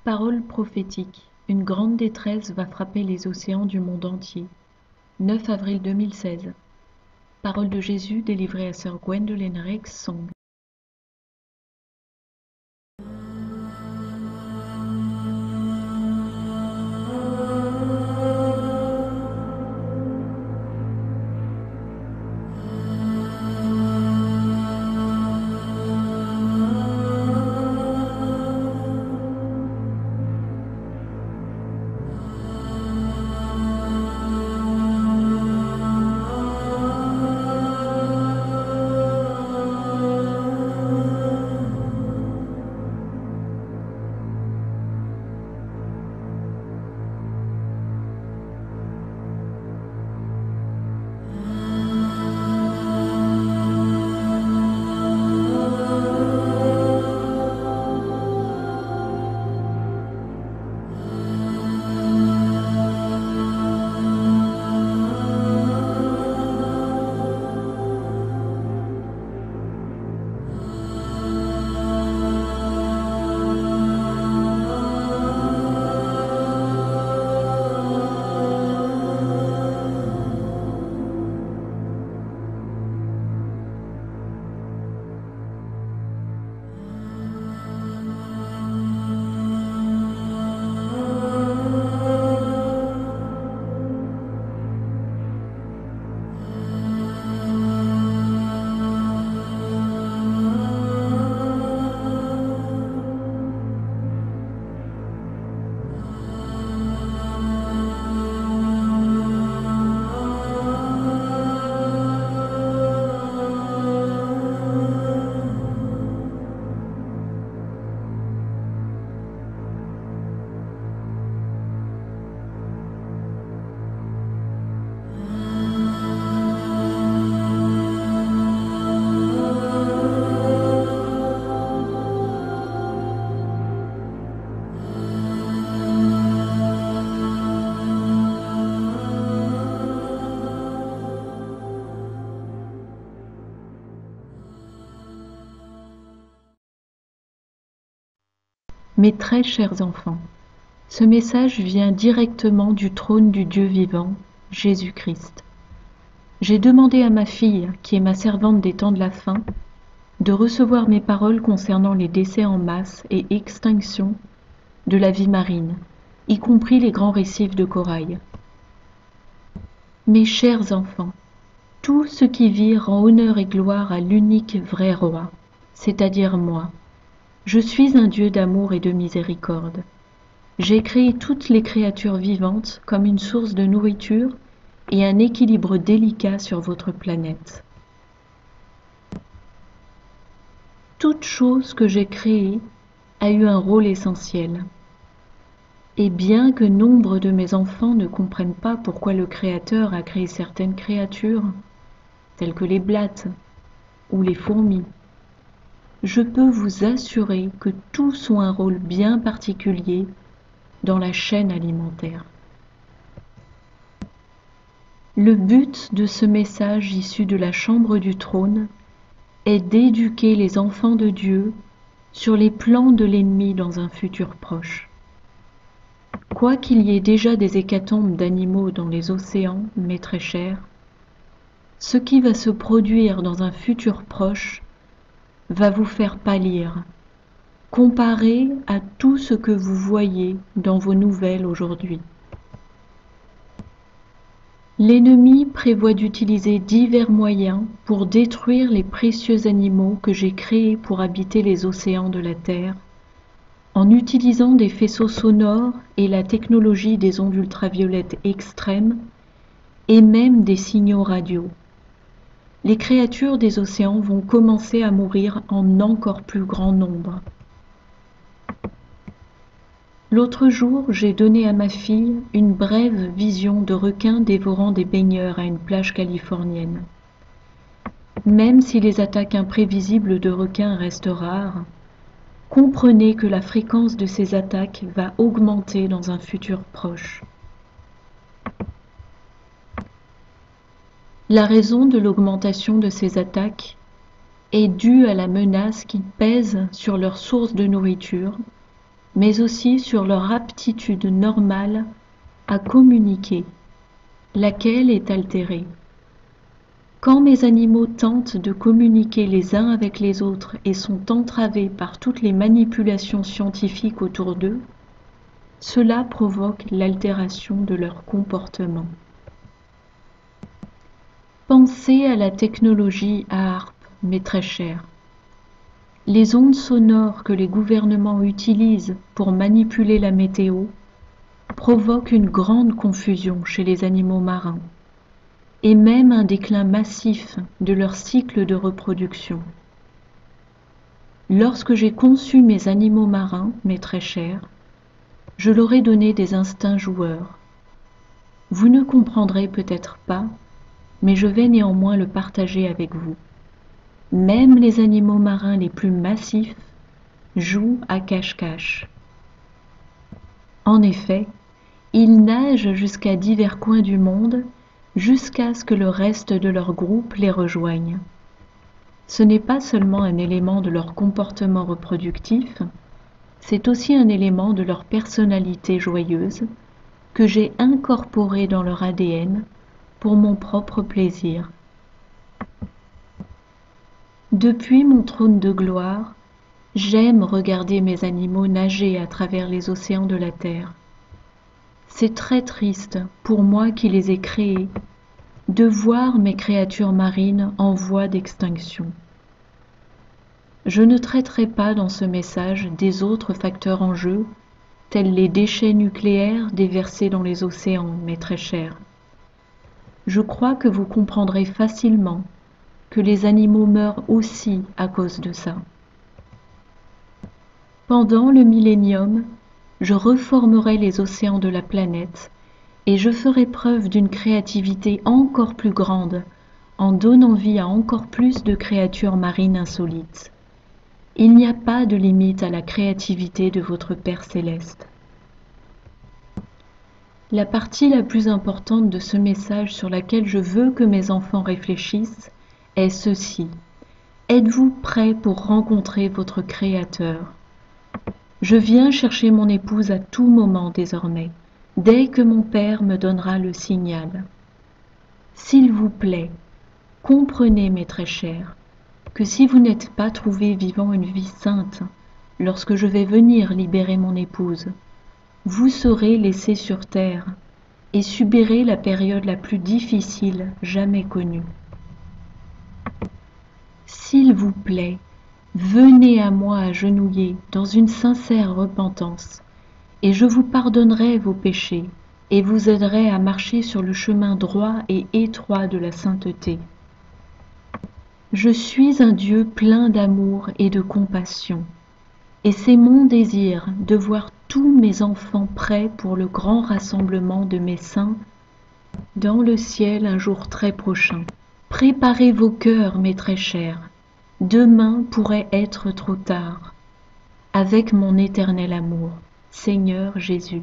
Parole prophétique. Une grande détresse va frapper les océans du monde entier. 9 avril 2016. Parole de Jésus délivrée à sœur Gwendolyn Rex Song. Mes très chers enfants, ce message vient directement du trône du Dieu vivant, Jésus-Christ. J'ai demandé à ma fille, qui est ma servante des temps de la fin, de recevoir mes paroles concernant les décès en masse et extinction de la vie marine, y compris les grands récifs de corail. Mes chers enfants, tout ce qui vit rend honneur et gloire à l'unique vrai roi, c'est-à-dire moi. Je suis un Dieu d'amour et de miséricorde. J'ai créé toutes les créatures vivantes comme une source de nourriture et un équilibre délicat sur votre planète. Toute chose que j'ai créée a eu un rôle essentiel. Et bien que nombre de mes enfants ne comprennent pas pourquoi le Créateur a créé certaines créatures, telles que les blattes ou les fourmis, je peux vous assurer que tous ont un rôle bien particulier dans la chaîne alimentaire. Le but de ce message issu de la chambre du trône est d'éduquer les enfants de Dieu sur les plans de l'ennemi dans un futur proche. Quoi qu'il y ait déjà des hécatombes d'animaux dans les océans, mes très chers, ce qui va se produire dans un futur proche va vous faire pâlir, comparé à tout ce que vous voyez dans vos nouvelles aujourd'hui. L'ennemi prévoit d'utiliser divers moyens pour détruire les précieux animaux que j'ai créés pour habiter les océans de la Terre, en utilisant des faisceaux sonores et la technologie des ondes ultraviolettes extrêmes, et même des signaux radio. Les créatures des océans vont commencer à mourir en encore plus grand nombre. L'autre jour, j'ai donné à ma fille une brève vision de requins dévorant des baigneurs à une plage californienne. Même si les attaques imprévisibles de requins restent rares, comprenez que la fréquence de ces attaques va augmenter dans un futur proche. La raison de l'augmentation de ces attaques est due à la menace qui pèse sur leur source de nourriture mais aussi sur leur aptitude normale à communiquer, laquelle est altérée. Quand mes animaux tentent de communiquer les uns avec les autres et sont entravés par toutes les manipulations scientifiques autour d'eux, cela provoque l'altération de leur comportement. Pensez à la technologie à harpe, mes très chers. Les ondes sonores que les gouvernements utilisent pour manipuler la météo provoquent une grande confusion chez les animaux marins et même un déclin massif de leur cycle de reproduction. Lorsque j'ai conçu mes animaux marins, mes très chers, je leur ai donné des instincts joueurs. Vous ne comprendrez peut-être pas, mais je vais néanmoins le partager avec vous. Même les animaux marins les plus massifs jouent à cache-cache. En effet, ils nagent jusqu'à divers coins du monde jusqu'à ce que le reste de leur groupe les rejoigne. Ce n'est pas seulement un élément de leur comportement reproductif, c'est aussi un élément de leur personnalité joyeuse que j'ai incorporé dans leur ADN pour mon propre plaisir. Depuis mon trône de gloire, j'aime regarder mes animaux nager à travers les océans de la terre. C'est très triste pour moi qui les ai créés de voir mes créatures marines en voie d'extinction. Je ne traiterai pas dans ce message des autres facteurs en jeu, tels les déchets nucléaires déversés dans les océans, mes très chers. Je crois que vous comprendrez facilement que les animaux meurent aussi à cause de ça. Pendant le millénium, je reformerai les océans de la planète et je ferai preuve d'une créativité encore plus grande en donnant vie à encore plus de créatures marines insolites. Il n'y a pas de limite à la créativité de votre Père céleste. La partie la plus importante de ce message sur laquelle je veux que mes enfants réfléchissent est ceci. Êtes-vous prêts pour rencontrer votre Créateur ? Je viens chercher mon épouse à tout moment désormais, dès que mon Père me donnera le signal. S'il vous plaît, comprenez, mes très chers, que si vous n'êtes pas trouvés vivant une vie sainte, lorsque je vais venir libérer mon épouse, vous serez laissés sur terre et subirez la période la plus difficile jamais connue. S'il vous plaît, venez à moi agenouillés dans une sincère repentance, et je vous pardonnerai vos péchés et vous aiderai à marcher sur le chemin droit et étroit de la sainteté. Je suis un Dieu plein d'amour et de compassion, et c'est mon désir de voir tous mes enfants prêts pour le grand rassemblement de mes saints dans le ciel un jour très prochain. Préparez vos cœurs, mes très chers, demain pourrait être trop tard, avec mon éternel amour, Seigneur Jésus.